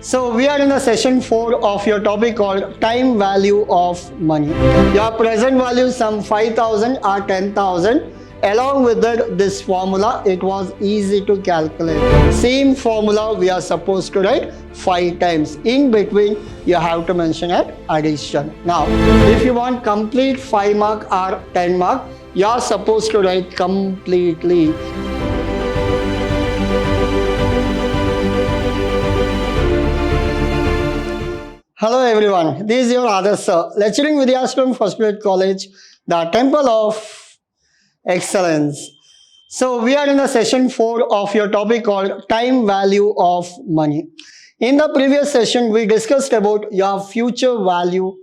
So we are in the session 4 of your topic called time value of money. Your present value some 5,000 or 10,000. Along with that, this formula, it was easy to calculate. Same formula we are supposed to write 5 times. In between, you have to mention an addition. Now, if you want complete 5 mark or 10 mark, you are supposed to write completely. Hello everyone, this is your Adarsh sir, lecturing Vidyashram First Grade College, the Temple of Excellence. So we are in the session 4 of your topic called time value of money. In the previous session, we discussed about your future value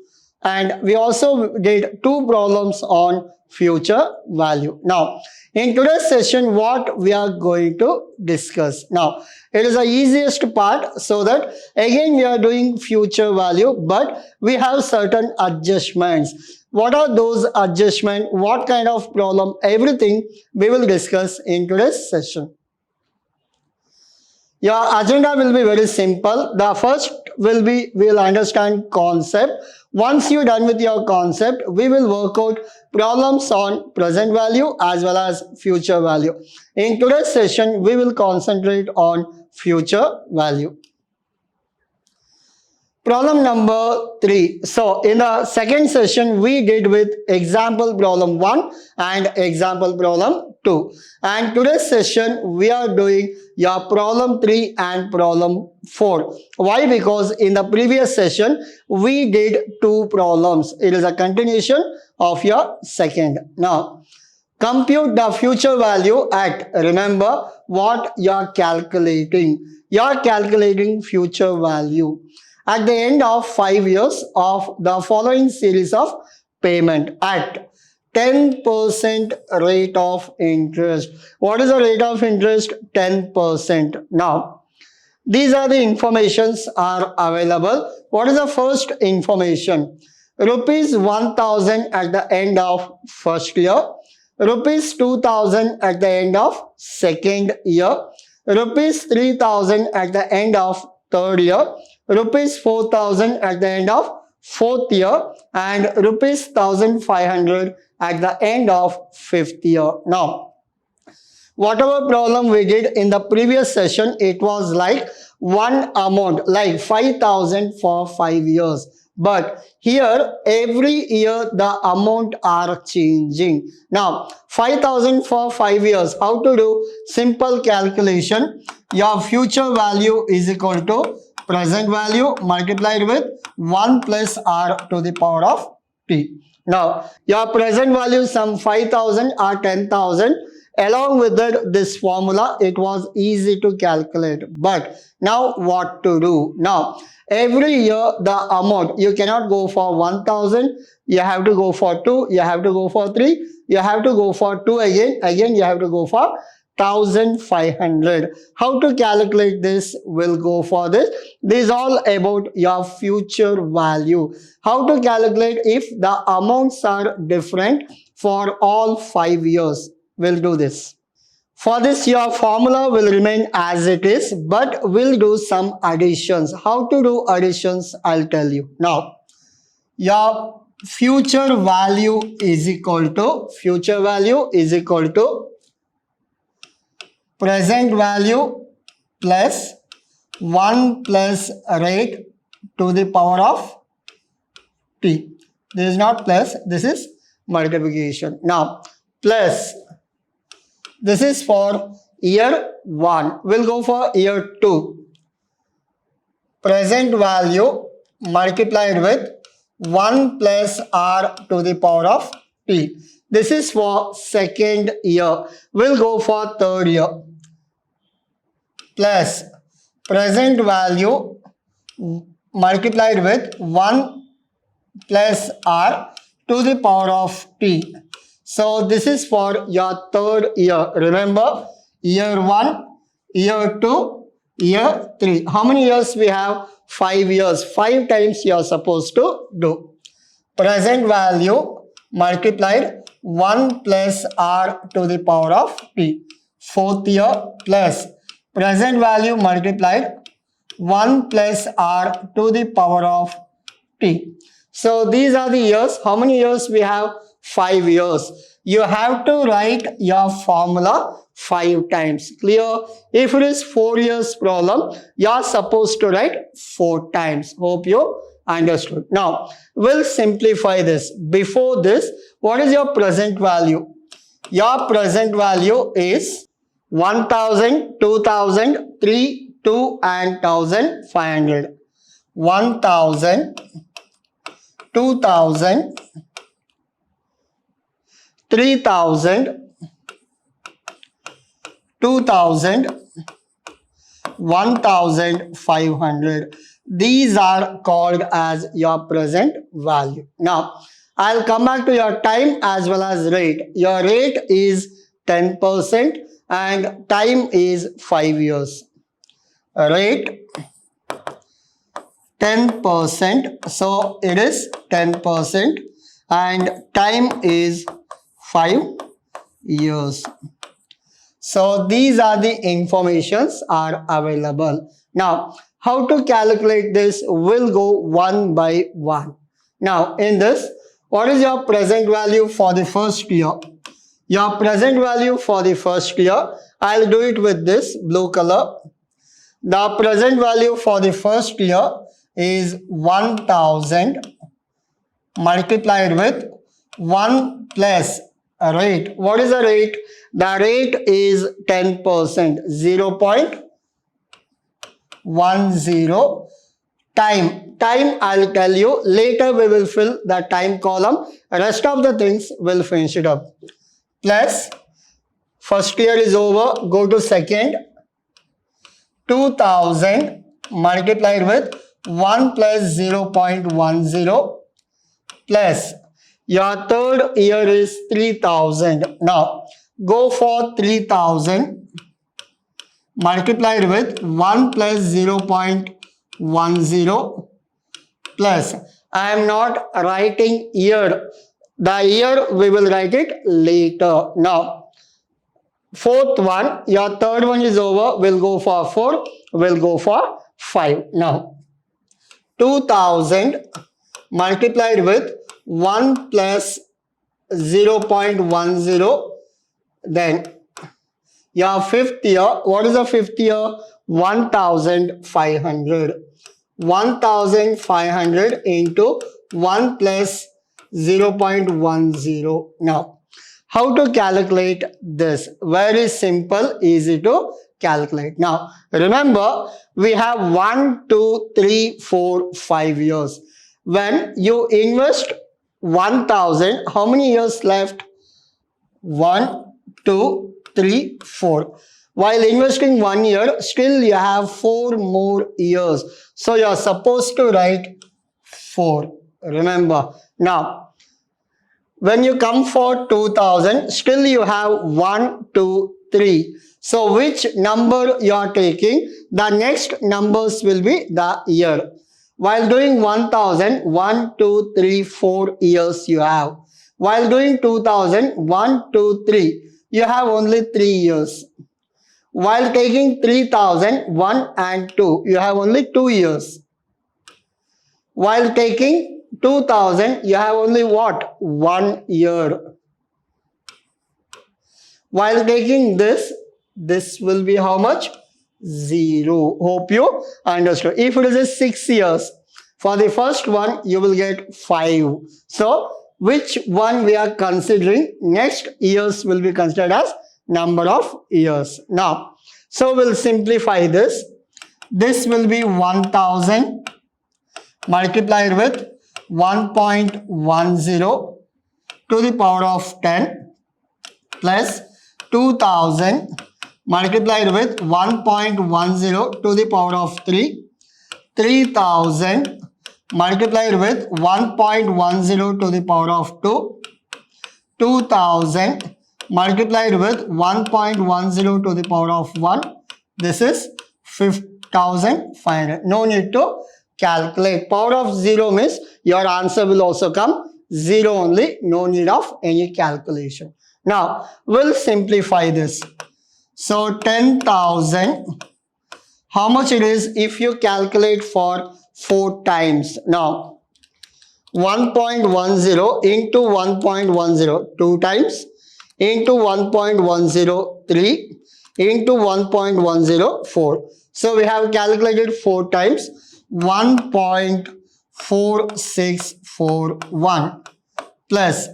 and we also did 2 problems on future value. Now, in today's session, what we are going to discuss. Now, it is the easiest part so that again we are doing future value, but we have certain adjustments. What are those adjustments? What kind of problem? Everything we will discuss in today's session. Your agenda will be very simple. The first will be, we will understand concept. Once you're done with your concept, we will work out problems on present value as well as future value. In today's session, we will concentrate on future value. Problem number 3. So in the second session, we did with example problem 1 and example problem 2. And today's session, we are doing your problem 3 and problem 4. Why? Because in the previous session, we did 2 problems. It is a continuation of your second. Now, compute the future value at, remember what you are calculating. You are calculating future value at the end of 5 years of the following series of payment at 10% rate of interest. What is the rate of interest? 10%. Now, these are the informations are available. What is the first information? Rupees 1,000 at the end of first year. Rupees 2,000 at the end of second year. Rupees 3,000 at the end of third year. Rupees 4,000 at the end of fourth year and rupees 1,500 at the end of fifth year. Now, whatever problem we did in the previous session, it was like one amount, like 5,000 for 5 years. But here, every year, the amount are changing. Now, 5,000 for 5 years. How to do? Simple calculation. Your future value is equal to present value multiplied with 1 plus r to the power of t. Now, your present value some 5,000 or 10,000. Along with that, this formula, it was easy to calculate. But now what to do? Now, every year the amount, you cannot go for 1,000. You have to go for 2. You have to go for 3. You have to go for 2 again. Again, you have to go for 1,500. How to calculate this? We'll go for this. This is all about your future value. How to calculate if the amounts are different for all 5 years. We'll do this. For this, your formula will remain as it is, but we'll do some additions. How to do additions? I'll tell you. Now, your future value is equal to present value plus 1 plus rate to the power of t. This is not plus, this is multiplication. Now, plus, this is for year 1. We'll go for year 2. Present value multiplied with 1 plus r to the power of t. This is for second year. We'll go for third year. Plus present value multiplied with 1 plus r to the power of t. So this is for your third year. Remember, year 1, year 2, year 3. How many years we have? 5 years. 5 times you are supposed to do. Present value multiplied 1 plus r to the power of t. Fourth year plus present value multiplied 1 plus r to the power of t. So these are the years. How many years we have? 5 years. You have to write your formula 5 times. Clear? If it is 4 years problem, you are supposed to write 4 times. Hope you understood. Now, we'll simplify this. Before this, what is your present value? Your present value is 1000, 2000, 3, 2 and 1500. 1000, 2000, 3000, 2000, 1500. These are called as your present value. Now, I'll come back to your time as well as rate. Your rate is 10% and time is 5 years. Rate 10%, so it is 10% and time is 5 years. So these are the informations are available. Now, how to calculate this? We'll go one by one. Now, in this, what is your present value for the first year? Your present value for the first year, I'll do it with this blue color. The present value for the first year is 1000 multiplied with 1 plus a rate. What is the rate? The rate is 10%, 0.10. Time I'll tell you. Later we will fill the time column. Rest of the things we'll finish it up. Plus, first year is over. Go to second. 2000 multiplied with 1 plus 0.10 plus your third year is 3000. Now, go for 3000 multiplied with 1 plus 0.10 plus. I am not writing year. The year we will write it later. Now, fourth one, your third one is over. We'll go for 4. We'll go for 5. Now, 2000 multiplied with 1 plus 0.10. Then your fifth year, what is the fifth year? 1500. 1500 into 1 plus 0.10. Now, how to calculate this? Very simple, easy to calculate. Now, remember, we have 1, 2, 3, 4, 5 years. When you invest 1000, how many years left? 1, 2, 3, 4. While investing 1 year, still you have 4 more years. So you are supposed to write 4. Remember. Now, when you come for 2000, still you have 1, 2, 3. So which number you are taking? The next numbers will be the year. While doing 1000, 1, 2, 3, 4 years you have. While doing 2000, 1, 2, 3, you have only 3 years. While taking 3000, 1 and 2, you have only 2 years. While taking 2000, you have only what? 1 year. While taking this will be how much? 0. Hope you understood. If it is 6 years, for the first one, you will get 5. So, which one we are considering? Next years will be considered as number of years. Now, so we'll simplify this. This will be 1000 multiplied with 1.10 to the power of 10 plus 2000 multiplied with 1.10 to the power of 3, 3000 multiplied with 1.10 to the power of 2, 2000 multiplied with 1.10 to the power of 1. This is 5500. No need to calculate. Power of 0 means your answer will also come 0 only. No need of any calculation. Now, we'll simplify this. So, 10,000 how much it is if you calculate for 4 times. Now 1.10 into 1.10 2 times into 1.103 into 1.104. So we have calculated 4 times 1.4641 plus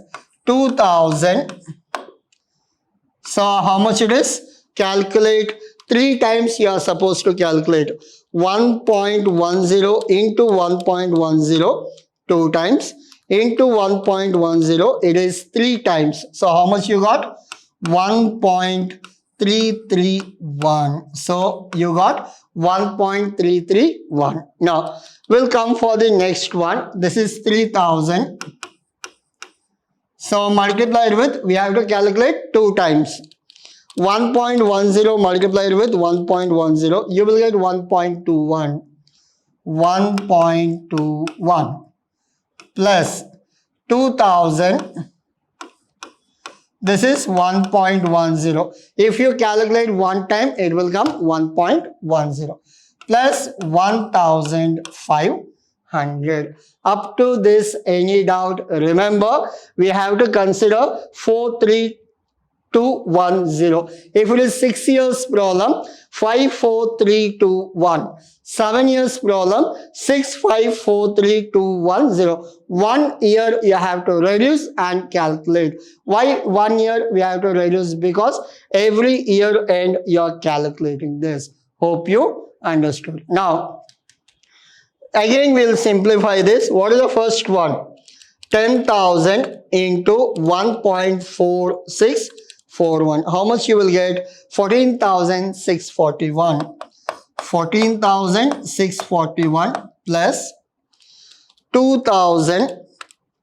2000. So how much it is? Calculate 3 times. You are supposed to calculate 1.10 into 1.10 2 times into 1.10. It is 3 times. So how much you got? 1.331. So you got 1.331. Now we'll come for the next one. This is 3000. So multiplied with, we have to calculate 2 times. 1.10 multiplied with 1.10, you will get 1.21. 1.21 plus 2000. This is 1.10. If you calculate 1 time, it will come 1.10 plus 1500. Up to this, any doubt? Remember, we have to consider 43210. If it is 6 years problem, 54321. 7 years problem, 6543210. 1 year you have to reduce and calculate. Why 1 year we have to reduce? Because every year end you are calculating this. Hope you understood. Now again we'll simplify this. What is the first one? 10,000 into 1.4641. How much you will get? 14,641. 14,641 plus 2,000.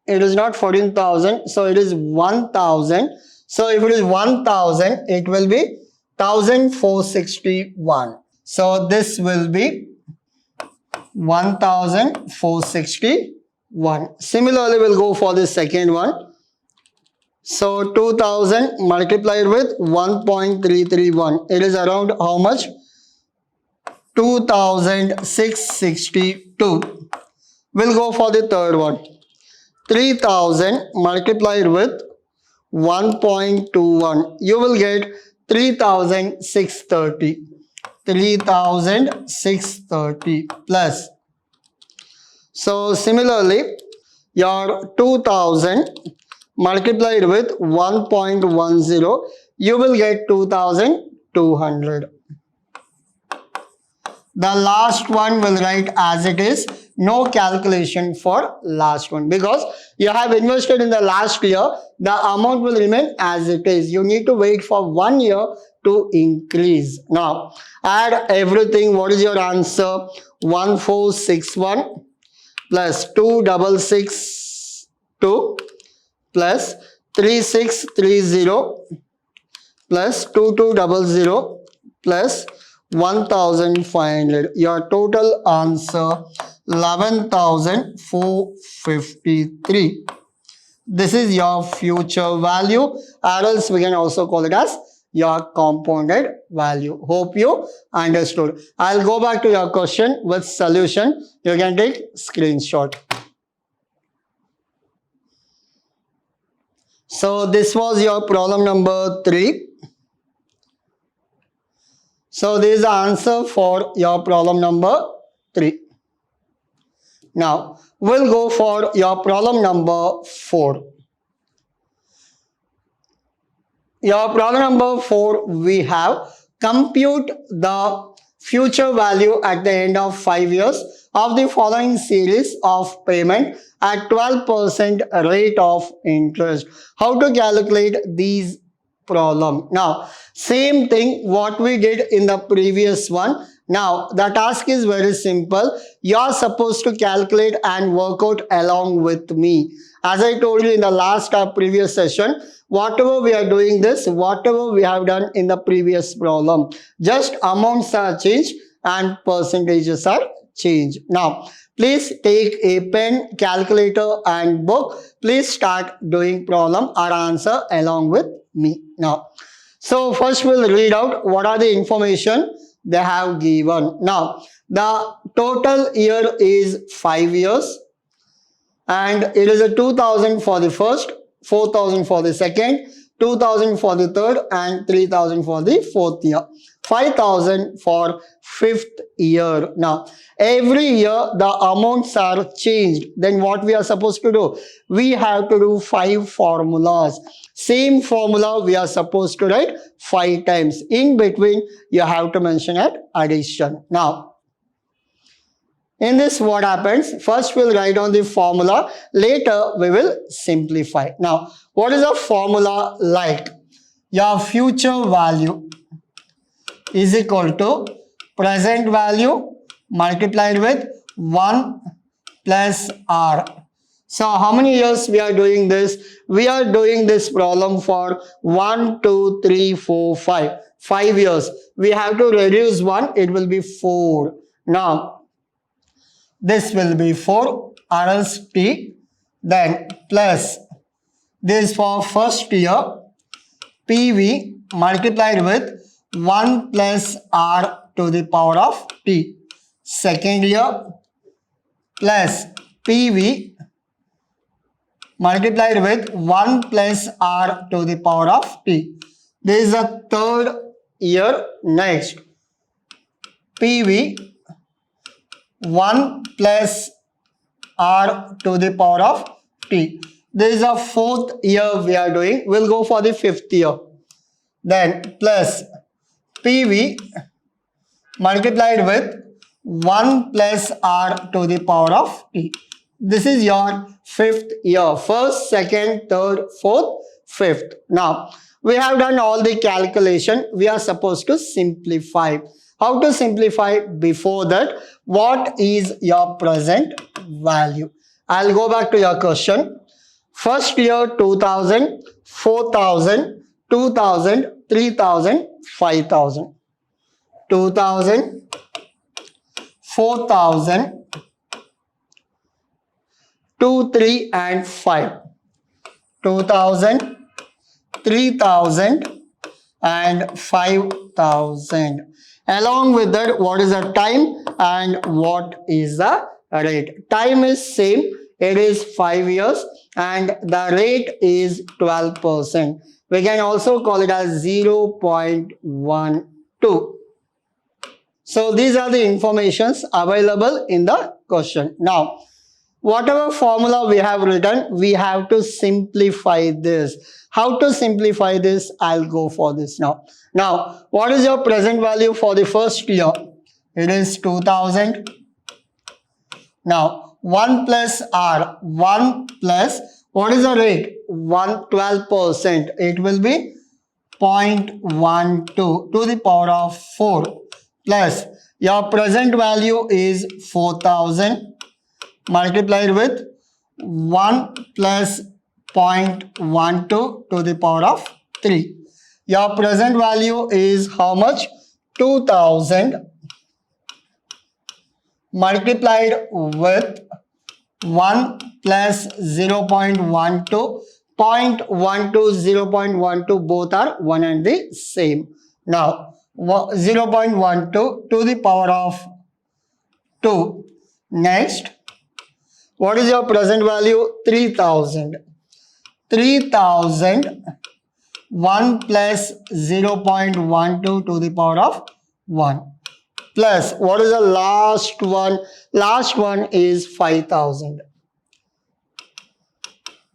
It is not 14,000, so it is 1,000. So if it is 1,000, it will be 1,461. So this will be 1,461. Similarly, we'll go for the second one. So 2000 multiplied with 1.331. It is around how much? 2,662. We'll go for the third one. 3000 multiplied with 1.21. You will get 3,630. 3,630 plus. So similarly, your 2000 multiplied with 1.10, you will get 2,200. The last one will write as it is. No calculation for last one, because you have invested in the last year, the amount will remain as it is. You need to wait for 1 year to increase. Now add everything. What is your answer? 1461 plus 2662 plus 3630 plus 2200 plus 1,500. Your total answer 11,453. This is your future value, or else we can also call it as your compounded value. Hope you understood. I'll go back to your question with solution. You can take screenshot. So this was your problem number 3. So this is the answer for your problem number 3. Now we'll go for your problem number 4. Your problem number 4, we have compute the future value at the end of 5 years of the following series of payment at 12% rate of interest. How to calculate these problem? Now same thing what we did in the previous one. Now the task is very simple. You are supposed to calculate and work out along with me. As I told you in the last previous session, whatever we are doing this, whatever we have done in the previous problem, just amounts are changed and percentages are changed. Now please take a pen, calculator and book. Please start doing problem or answer along with me. Now so first we'll read out what are the information they have given. Now, the total year is 5 years and it is a 2000 for the first, 4000 for the second, 2000 for the third and 3000 for the fourth year. 5000 for fifth year. Now, every year the amounts are changed. Then what we are supposed to do? We have to do 5 formulas. Same formula we are supposed to write 5 times. In between, you have to mention an addition. Now, in this, what happens? First, we'll write down the formula. Later, we will simplify. Now, what is a formula like? Your future value is equal to present value multiplied with 1 plus R. So, how many years we are doing this? We are doing this problem for 1, 2, 3, 4, 5. 5 years. We have to reduce 1. It will be 4. Now, this will be 4 RST, then plus this for first year PV multiplied with 1 plus R to the power of T. Second year plus PV multiplied with 1 plus R to the power of T. This is the third year. Next, PV 1 plus R to the power of T. This is a fourth year we are doing. We'll go for the fifth year. Then plus PV multiplied with 1 plus R to the power of T. This is your fifth year. First, second, third, fourth, fifth. Now, we have done all the calculation. We are supposed to simplify. How to simplify? Before that, what is your present value? I'll go back to your question. First year 2000, 4000, 2000, 3000, 5000. 2000, 4000, 2, 3 and 5. 2000, 3000 and 5000. Along with that, what is the time and what is the rate? Time is same. It is 5 years and the rate is 12%. We can also call it as 0.12. So these are the informations available in the question. Now, whatever formula we have written, we have to simplify this. How to simplify this? I'll go for this now. Now, what is your present value for the first year? It is 2000. Now, 1 plus R, 1 plus, what is the rate? 12%. It will be 0.12 to the power of 4 plus your present value is 4000 multiplied with 1 plus 0.12 to the power of 3. Your present value is how much? 2000 multiplied with 1 plus 0.12. 0.12, 0.12 both are one and the same. Now 0.12 to the power of 2. Next, what is your present value? 3000. 3000 1 plus 0.12 to the power of 1 plus what is the last one? Last one is 5000.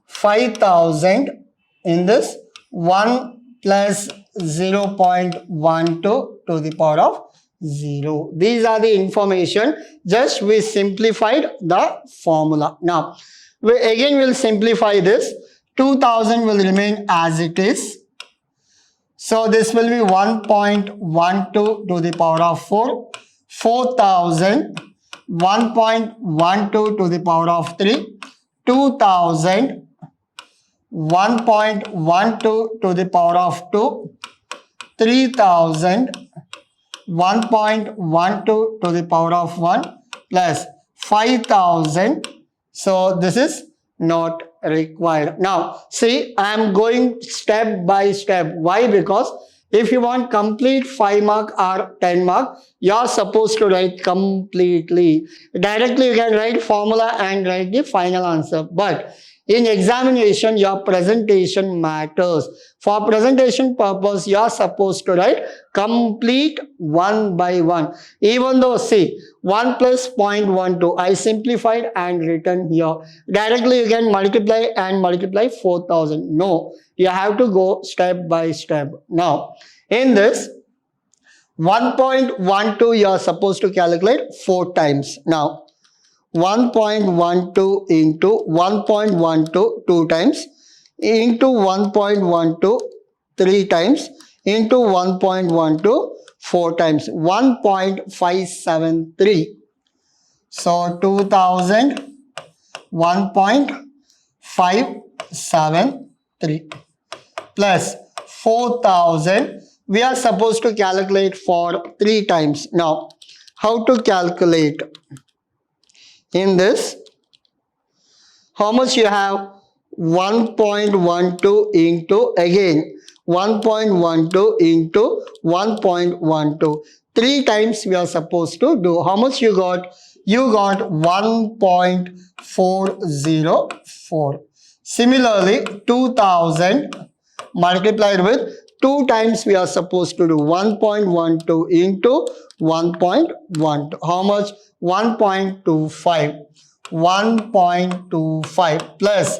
5000 in this 1 plus 0.12 to the power of 0. These are the information. Just we simplified the formula. Now, we again will simplify this. 2000 will remain as it is. So this will be 1.12 to the power of 4. 4000, 1.12 to the power of 3. 2000, 1.12 to the power of 2. 3000, 1.12 to the power of 1 plus 5000. So this is not required. Now see, I am going step by step. Why? Because If you want complete 5 mark or 10 mark, you are supposed to write completely. Directly you can write formula and write the final answer. But in examination, your presentation matters. For presentation purpose, you are supposed to write complete one by one. Even though, see, 1 plus 0.12, I simplified and written here. Directly you can multiply and multiply 4000. No, you have to go step by step. Now, in this, 1.12 you are supposed to calculate 4 times. Now, 1.12 into 1.12 2 times, into 1.12 3 times, into 1.12 4 times, 1.573. So 2000, 1.573 plus 4000. We are supposed to calculate for 3 times. Now, how to calculate? In this, how much you have? 1.12 into, again, 1.12 into 1.12. 3 times we are supposed to do. How much you got? You got 1.404. Similarly, 2000 multiplied with 2 times we are supposed to do. 1.12 into 1.12. How much? 1.25. 1.25 plus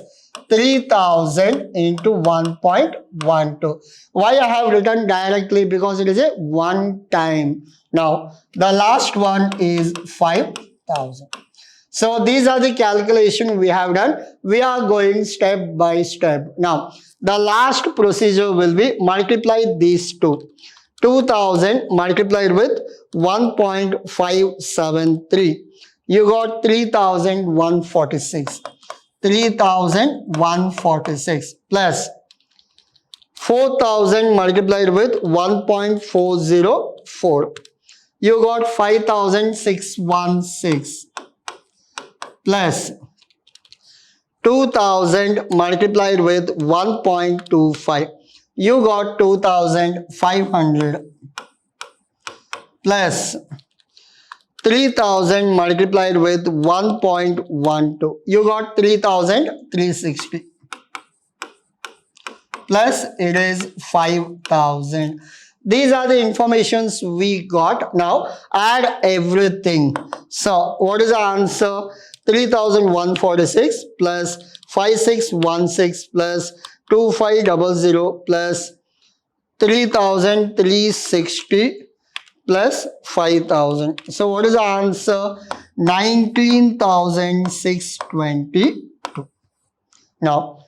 3000 into 1.12. Why I have written directly? Because it is a one time. Now, the last one is 5000. So, these are the calculation we have done. We are going step by step. Now, the last procedure will be multiply these two. 2000 multiplied with 1.573. You got 3146. 3146 plus 4000 multiplied with 1.404. You got 5616 plus 2000 multiplied with 1.25. You got 2500 plus 3000 multiplied with 1.12. You got 3360 plus it is 5000. These are the informations we got. Now add everything. So what is the answer? 3146 plus 5616 plus 2500 plus 3360 plus 5000. So what is the answer? 19,622. Now,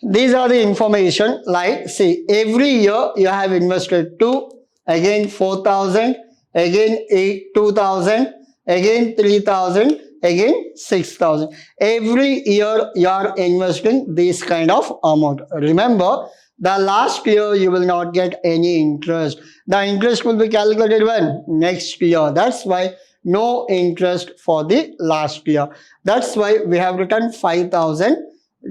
these are the information, like, see, every year you have invested 2, again 4,000, again 2,000, again 3,000, again 6,000. Every year you are investing this kind of amount. Remember, the last year you will not get any interest. The interest will be calculated when? Next year. That's why no interest for the last year. That's why we have written 5,000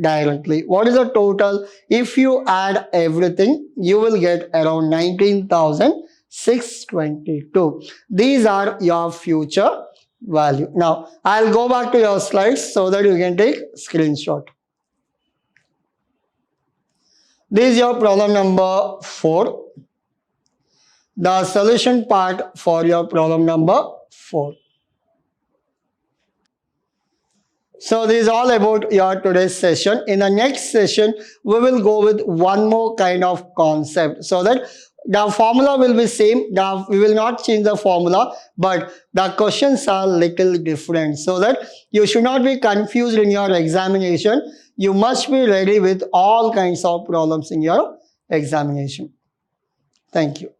directly. What is the total? If you add everything, you will get around 19,622. These are your future value. Now, I'll go back to your slides so that you can take screenshot. This is your problem number 4. The solution part for your problem number 4. So this is all about your today's session. In the next session, we will go with one more kind of concept so that the formula will be same. We will not change the formula, but the questions are little different so that you should not be confused in your examination. You must be ready with all kinds of problems in your examination. Thank you.